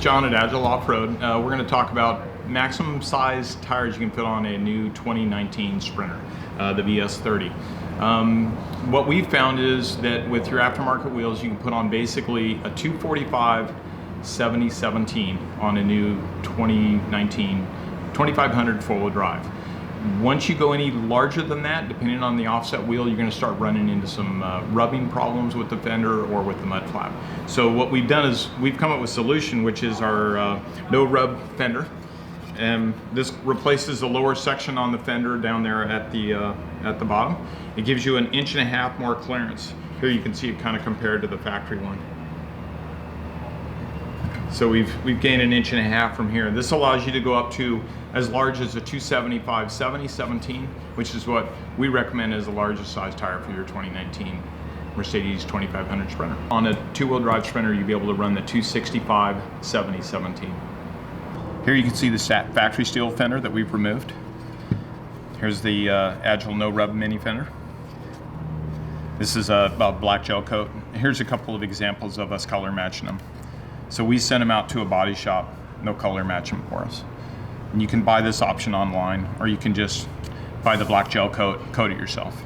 John at Agile Offroad. We're going to talk about maximum size tires you can fit on a new 2019 Sprinter, the VS30. What we've found is that with your aftermarket wheels, you can put on basically a 245 7017 on a new 2019 2500 four-wheel drive. Once you go any larger than that, depending on the offset wheel, you're going to start running into some rubbing problems with the fender or with the mud flap. So what we've done is we've come up with a solution, which is our no rub fender. And this replaces the lower section on the fender down there at the bottom. It gives you an 1.5 inches more clearance. Here you can see it kind of compared to the factory one. So we've gained 1.5 inches from here. This allows you to go up to as large as a 275 7017, which is what we recommend as the largest size tire for your 2019 Mercedes 2500 Sprinter. On a two-wheel drive Sprinter, you'll be able to run the 265 7017. Here you can see the factory steel fender that we've removed. Here's the Agile no rub Mini-Fender. This is a black gel coat. Here's a couple of examples of us color matching them. So we send them out to a body shop, they'll color match them for us. And you can buy this option online, or you can just buy the black gel coat, coat it yourself.